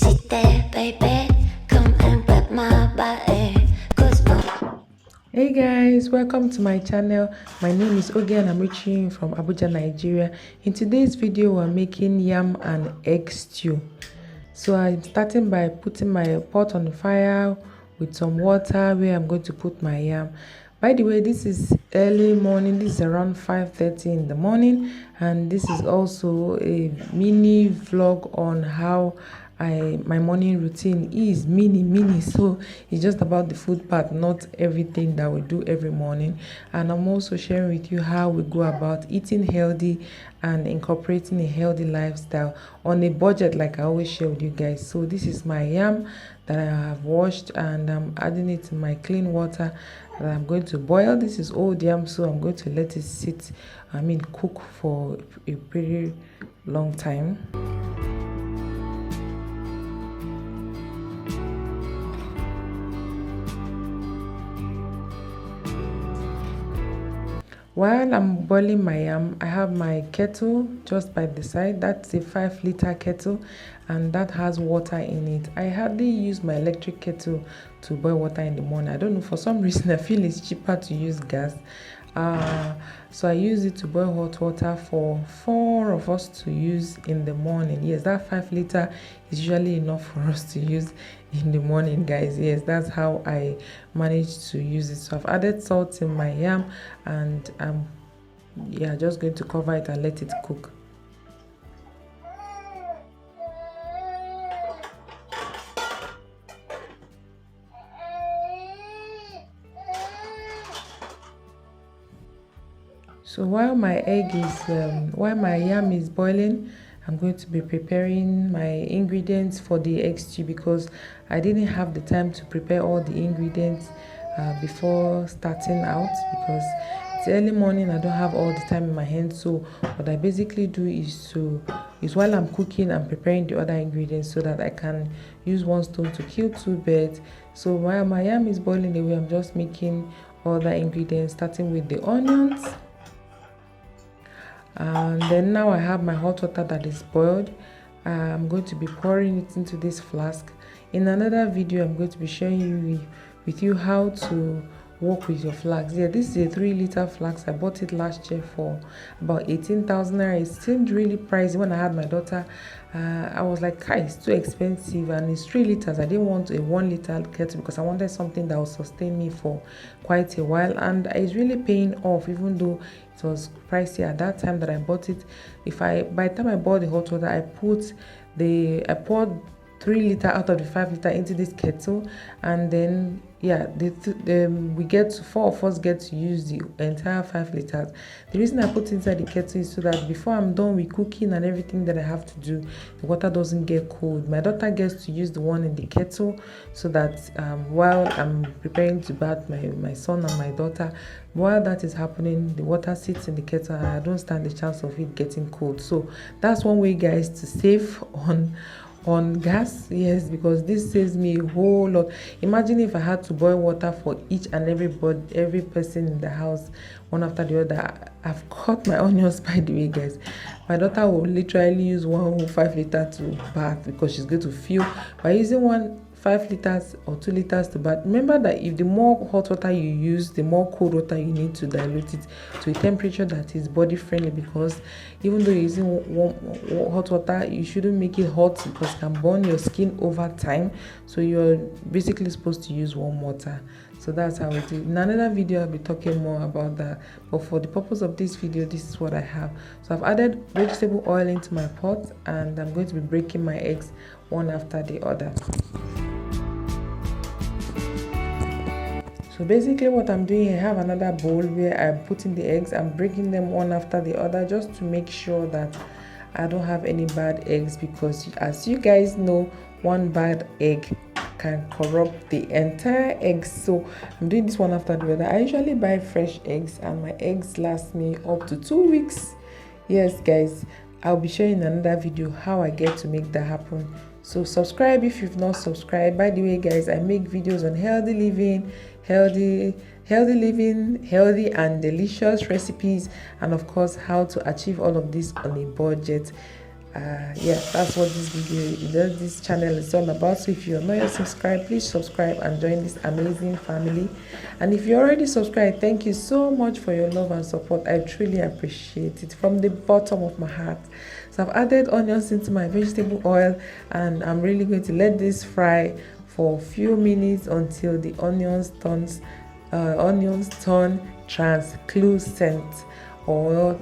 sit there, baby. Come and grab my body. Cause Hey guys, welcome to my channel. My name is Oge and I'm reaching from Abuja, Nigeria. In today's video, we're making yam and egg stew. So I'm starting by putting my pot on the fire with some water where I'm going to put my yam. By the way, this is early morning. This is around 5:30 in the morning, and this is also a mini vlog on how my morning routine is mini, so it's just about the food part, not everything that we do every morning. And I'm also sharing with you how we go about eating healthy and incorporating a healthy lifestyle on a budget, like I always share with you guys. So this is my yam that I have washed, and I'm adding it in my clean water that I'm going to boil. This is old yam, so I'm going to let it cook for a pretty long time. While I'm boiling my yam, I have my kettle just by the side. That's a 5-liter kettle, and that has water in it. I hardly use my electric kettle to boil water in the morning. I don't know, for some reason I feel it's cheaper to use gas. So I use it to boil hot water for 4 of us to use in the morning. Yes, that 5-liter is usually enough for us to use in the morning, guys. Yes, that's how I managed to use it. So I've added salt in my yam, and I'm just going to cover it and let it cook. So while my yam is boiling, I'm going to be preparing my ingredients for the egg stew, because I didn't have the time to prepare all the ingredients before starting out, because it's early morning. I don't have all the time in my hands. So what I basically do is while I'm cooking, I'm preparing the other ingredients so that I can use one stone to kill two birds. So while my yam is boiling away, I'm just making all the ingredients, starting with the onions. And then now I have my hot water that is boiled. I'm going to be pouring it into this flask. In another video, I'm going to be sharing with you how to work with your flask. Yeah, this is a 3-liter flask. I bought it last year for about 18,000 naira. It seemed really pricey when I had my daughter. I was like, it's too expensive, and it's 3 liters. I didn't want a 1-liter kettle because I wanted something that would sustain me for quite a while, and it's really paying off, even though it was pricey at that time that I bought it. By the time I bought the hot water, I poured 3-liter out of the 5-liter into this kettle, and then we get 4 of us get to use the entire 5 liters. The reason I put inside the kettle is so that before I'm done with cooking and everything that I have to do, the water doesn't get cold. My daughter gets to use the one in the kettle, so that while I'm preparing to bath my son and my daughter, while that is happening, the water sits in the kettle and I don't stand the chance of it getting cold. So that's one way, guys, to save on gas. Yes, because this saves me a whole lot. Imagine if I had to boil water for each and every person in the house, one after the other. I've cut my onions, by the way, guys. My daughter will literally use 1.5 liter to bath, because she's going to feel by using 5 liters or 2 liters to bath. Remember that if the more hot water you use, the more cold water you need to dilute it to a temperature that is body friendly, because even though you're using hot water, you shouldn't make it hot, because it can burn your skin over time. So you're basically supposed to use warm water. So that's how we do. In another video, I'll be talking more about that, but for the purpose of this video, this is what I have. So I've added vegetable oil into my pot, and I'm going to be breaking my eggs one after the other. So basically what I'm doing, I have another bowl where I'm putting the eggs. I'm breaking them one after the other, just to make sure that I don't have any bad eggs, because as you guys know, one bad egg can corrupt the entire egg. So I'm doing this one after the other. I usually buy fresh eggs, and my eggs last me up to 2 weeks. Yes, guys, I'll be sharing another video how I get to make that happen. So subscribe if you've not subscribed. By the way, guys, I make videos on healthy living, healthy and delicious recipes, and of course how to achieve all of this on a budget. Yeah, that's what this channel is all about. So if you're not yet subscribed, please subscribe and join this amazing family. And if you're already subscribed, thank you so much for your love and support. I truly appreciate it from the bottom of my heart. So I've added onions into my vegetable oil, and I'm really going to let this fry for a few minutes until the onions turn translucent, or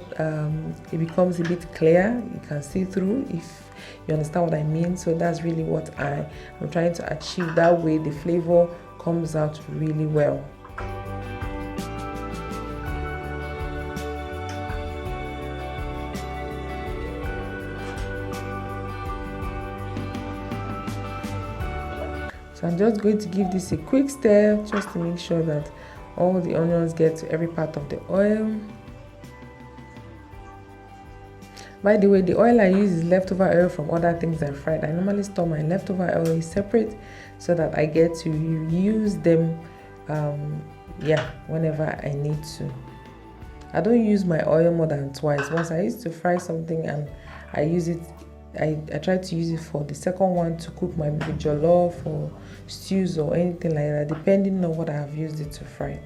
it becomes a bit clear. You can see through, if you understand what I mean. So that's really what I'm trying to achieve. That way the flavor comes out really well. So I'm just going to give this a quick stir just to make sure that all the onions get to every part of the oil. By the way, the oil I use is leftover oil from other things I fried. I normally store my leftover oil separate so that I get to use them whenever I need to. I don't use my oil more than twice. Once I used to fry something and I use it, I try to use it for the second one to cook my jollof or stews or anything like that, depending on what I have used it to fry.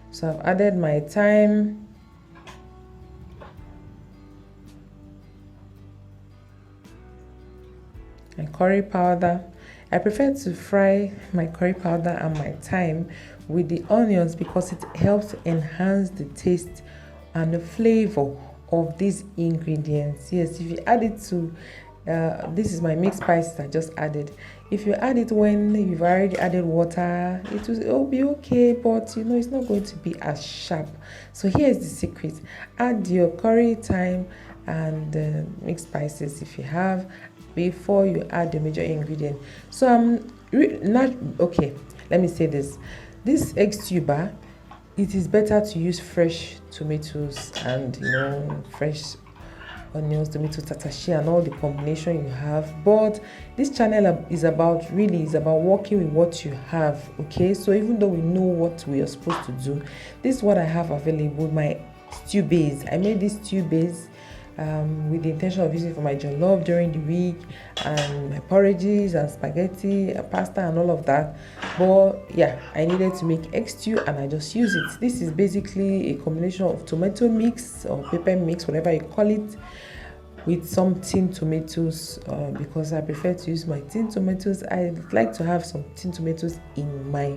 So I've added my thyme, and curry powder. I prefer to fry my curry powder and my thyme with the onions because it helps enhance the taste and the flavor of these ingredients. Yes, if you add it to this is my mixed spices I just added. If you add it when you've already added water, it'll be okay, but it's not going to be as sharp. So here's the secret: add your curry, thyme, and mixed spices if you have, before you add the major ingredient. So okay, let me say this egg stew bar, it is better to use fresh tomatoes and fresh onions, tomato, tatashi, and all the combination you have. But this channel is about working with what you have. Okay, so even though we know what we are supposed to do, this is what I have available. My stew base, I made this stew base with the intention of using it for my jollof during the week, and my porridges and spaghetti, pasta, and all of that. But yeah, I needed to make egg stew, and I just use it. This is basically a combination of tomato mix or pepper mix, whatever you call it, with some tin tomatoes, because I prefer to use my tin tomatoes. I like to have some tin tomatoes in my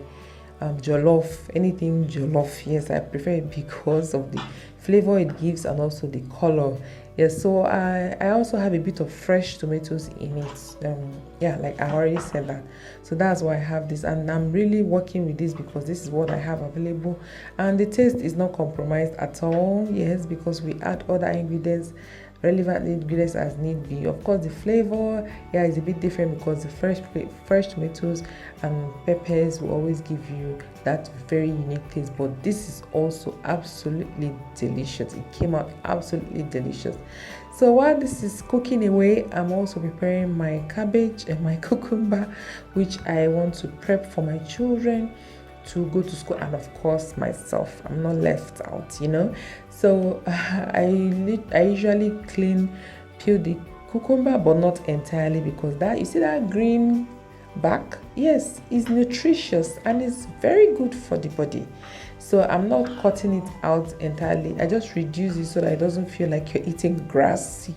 jollof, anything jollof. Yes, I prefer it because of the flavor it gives and also the color. Yes, so I also have a bit of fresh tomatoes in it. Like I already said that. So that's why I have this, and I'm really working with this because this is what I have available, and the taste is not compromised at all. Yes, because we add other ingredients, relevant ingredients as need be. Of course, the flavor is a bit different because the fresh tomatoes and peppers will always give you that very unique taste. But this is also absolutely delicious. It came out absolutely delicious. So while this is cooking away, I'm also preparing my cabbage and my cucumber, which I want to prep for my children to go to school, and of course myself. I'm not left out, So I usually peel the cucumber, but not entirely, because you see that green back, yes, is nutritious and it's very good for the body. So I'm not cutting it out entirely. I just reduce it so that it doesn't feel like you're eating grass.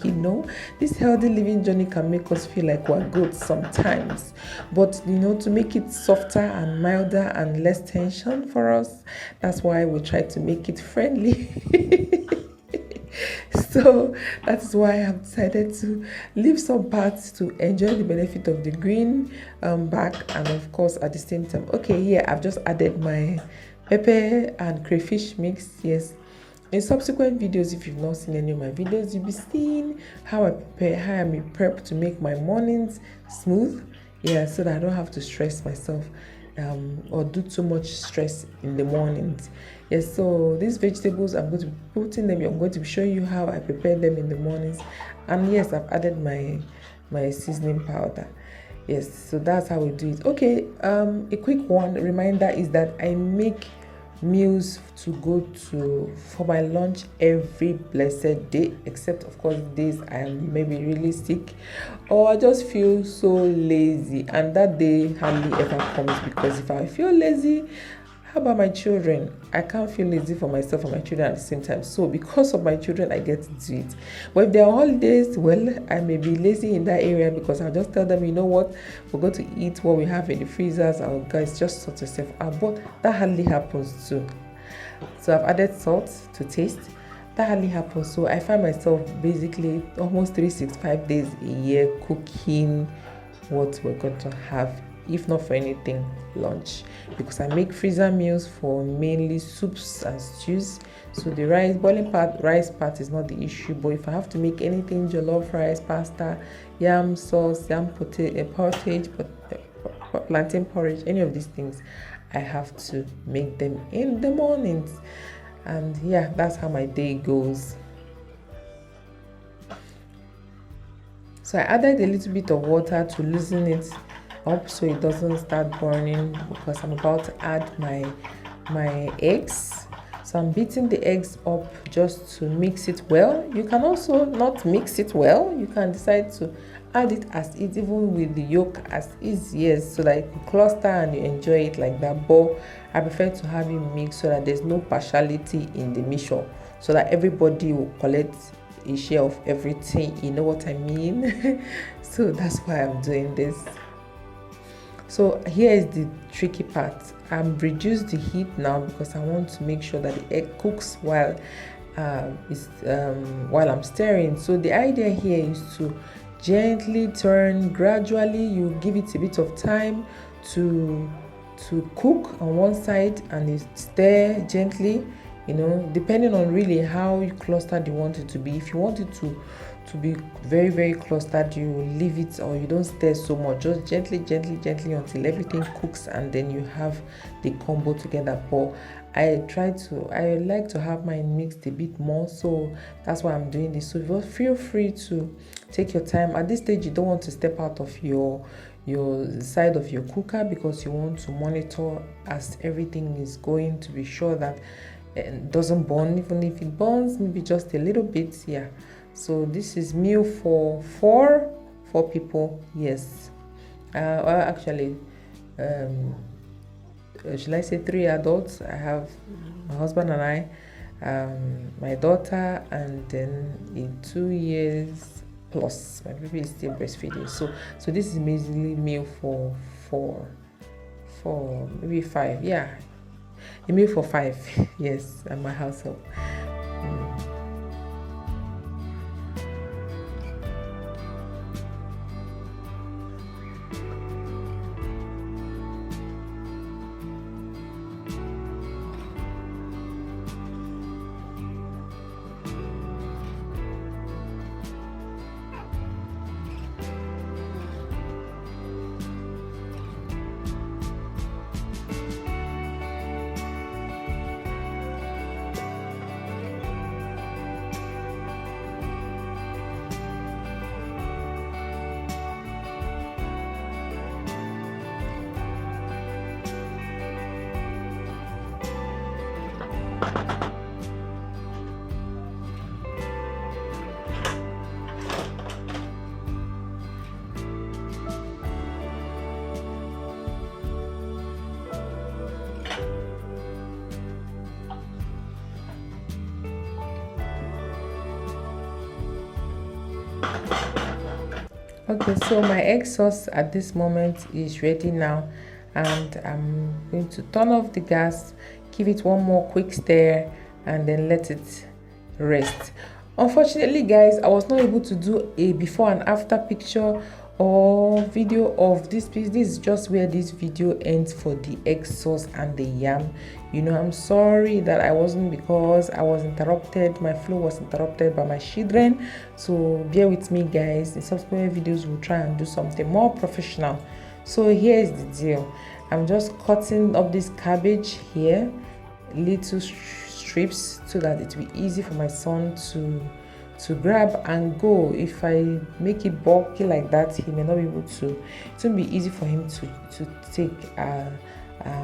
This healthy living journey can make us feel like we're good sometimes, but to make it softer and milder and less tension for us, that's why we try to make it friendly. So that's why I have decided to leave some parts to enjoy the benefit of the green back, and of course at the same time, I've just added my pepper and crayfish mix. Yes, in subsequent videos, if you've not seen any of my videos, you'll be seeing how I prep to make my mornings smooth, so that I don't have to stress myself or do too much stress in the mornings. Yes, so these vegetables, I'm going to be putting them, I'm going to be showing you how I prepare them in the mornings. And yes, I've added my seasoning powder. Yes, so that's how we do it. Okay, a quick one reminder is that I make meals to go to for my lunch every blessed day, except of course days I am maybe really sick or I just feel so lazy, and that day hardly ever comes, because if I feel lazy, how about my children? I can't feel lazy for myself and my children at the same time. So because of my children, I get to do it. But if there are holidays, well, I may be lazy in that area, because I'll just tell them, you know what, we're going to eat what we have in the freezers. Our guys just sort yourself out. But that hardly happens too. So I've added salt to taste. That hardly happens. So I find myself basically almost 365 days a year cooking what we're going to have, if not for anything, lunch, because I make freezer meals for mainly soups and stews. So the rice part is not the issue, but if I have to make anything, jollof rice, pasta, yam sauce, yam porridge, plantain porridge, any of these things, I have to make them in the mornings. And yeah, that's how my day goes. So I added a little bit of water to loosen it up so it doesn't start burning, because I'm about to add my eggs. So I'm beating the eggs up just to mix it well. You can also not mix it well. You can decide to add it as is, even with the yolk as is, yes, so that you cluster and you enjoy it like that. But I prefer to have it mixed so that there's no partiality in the mixture, so that everybody will collect a share of everything, you know what I mean? So that's why I'm doing this. So here is the tricky part. I'm reduced the heat now because I want to make sure that the egg cooks while I'm stirring. So the idea here is to gently turn gradually. You give it a bit of time to cook on one side, and you stir gently, you know, depending on really how clustered you want it to be. If you want it to be very, very clustered, you leave it, or you don't stir so much, just gently until everything cooks, and then you have the combo together. But I like to have mine mixed a bit more, so that's why I'm doing this. So feel free to take your time. At this stage, you don't want to step out of your side of your cooker, because you want to monitor as everything is going, to be sure that it doesn't burn. Even if it burns, maybe just a little bit. Yeah. So this is meal for four people. Yes. Actually, should I say 3 adults? I have my husband and I, my daughter, and then in 2 years plus, my baby is still breastfeeding. So this is basically meal for maybe 5. Yeah, a meal for 5. Yes, at my household. Okay, so my egg sauce at this moment is ready now, and I'm going to turn off the gas, give it one more quick stir, and then let it rest. Unfortunately, guys, I was not able to do a before and after picture or video of this piece. This is just where this video ends for the egg sauce and the yam. You know, I'm sorry that I wasn't, because I was interrupted. My flow was interrupted by my children. So bear with me, guys. In subsequent videos, we'll try and do something more professional. So here's the deal. I'm just cutting up this cabbage here, little strips, so that it will be easy for my son to grab and go. If I make it bulky like that, he may not be able to. It won't be easy for him to take.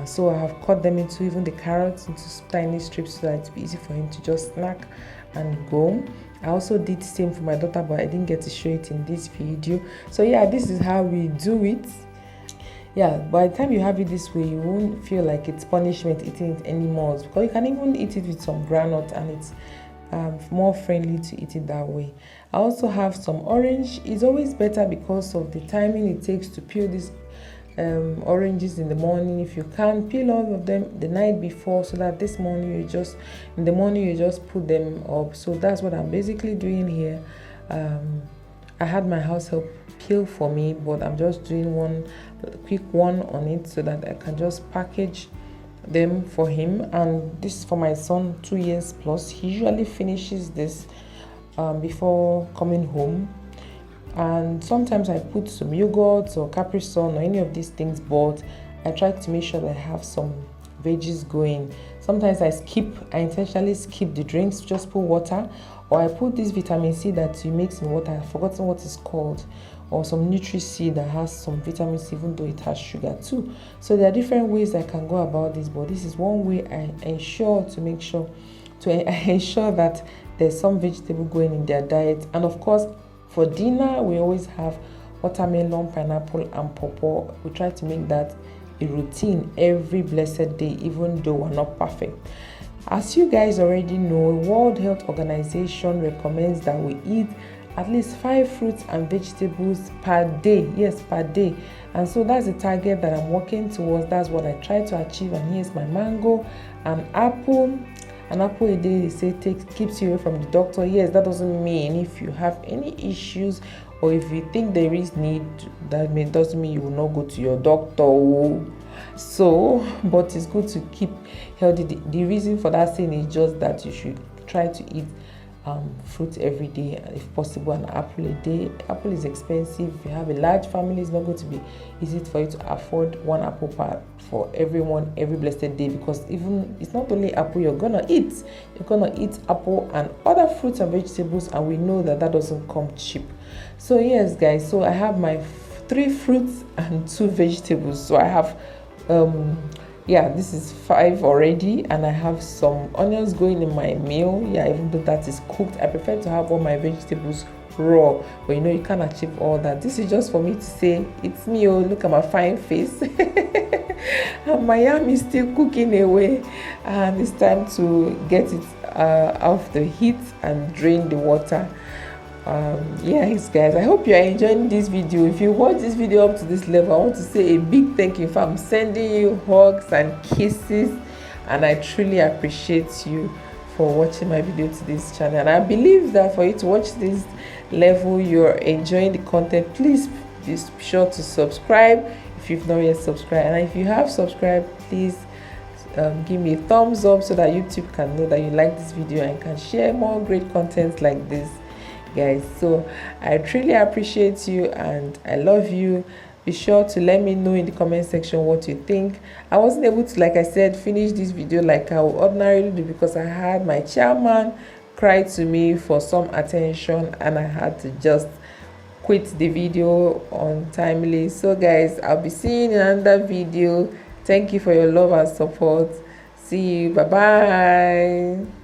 So I have cut them into, even the carrots, into tiny strips so that it's easy for him to just snack and go. I also did the same for my daughter, but I didn't get to show it in this video. So yeah, this is how we do it. Yeah, by the time you have it this way, you won't feel like it's punishment eating it anymore, because you can even eat it with some groundnut, and it's more friendly to eat it that way. I also have some orange. It's always better because of the timing it takes to peel these oranges in the morning. If you can, peel all of them the night before, so that this morning you just put them up. So that's what I'm basically doing here. I had my house help peel for me, but I'm just doing one quick one on it so that I can just package them for him. And this is for my son, 2 years plus. He usually finishes this before coming home. And sometimes I put some yogurt or Capri Sun or any of these things, but I try to make sure that I have some veggies going. Sometimes I intentionally skip the drinks, just put water, or I put this vitamin C that you mix in water. I've forgotten what it's called, or some Nutritious that has some vitamin C, even though it has sugar too. So there are different ways I can go about this, but this is one way I ensure that there's some vegetable going in their diet. And of course, for dinner, we always have watermelon, pineapple, and pawpaw. We try to make that a routine every blessed day, even though we're not perfect. As you guys already know, World Health Organization recommends that we eat at least 5 fruits and vegetables per day. Yes, per day. And so that's the target that I'm working towards. That's what I try to achieve. And here's my mango, an apple. An apple a day, they say, keeps you away from the doctor. Yes, that doesn't mean if you have any issues or if you think there is need, doesn't mean you will not go to your doctor. So, but it's good to keep healthy. The reason for that saying is just that you should try to eat fruit every day, if possible, an apple a day. Apple is expensive. If you have a large family, it's not going to be easy for you to afford one apple for everyone every blessed day, because even it's not only apple you're gonna eat apple and other fruits and vegetables, and we know that doesn't come cheap. So yes guys, so I have my 3 fruits and 2 vegetables. So I have this is 5 already, and I have some onions going in my meal. Even though that is cooked, I prefer to have all my vegetables raw, but you can't achieve all that. This is just for me to say, it's me, look at my fine face. And my yam is still cooking away, and it's time to get it off the heat and drain the water. Yes guys, I hope you are enjoying this video. If you watch this video up to this level, I want to say a big thank you. I'm sending you hugs and kisses, and I truly appreciate you for watching my video to this channel. And I believe that for you to watch this level, you're enjoying the content. Please be sure to subscribe if you've not yet subscribed, and if you have subscribed, please give me a thumbs up so that YouTube can know that you like this video and can share more great content like this, guys. So I truly appreciate you and I love you. Be sure to let me know in the comment section what you think. I wasn't able to, like I said, finish this video like I would ordinarily do, because I had my chairman cry to me for some attention and I had to just quit the video untimely. So guys, I'll be seeing you in another video. Thank you for your love and support. See you. Bye bye.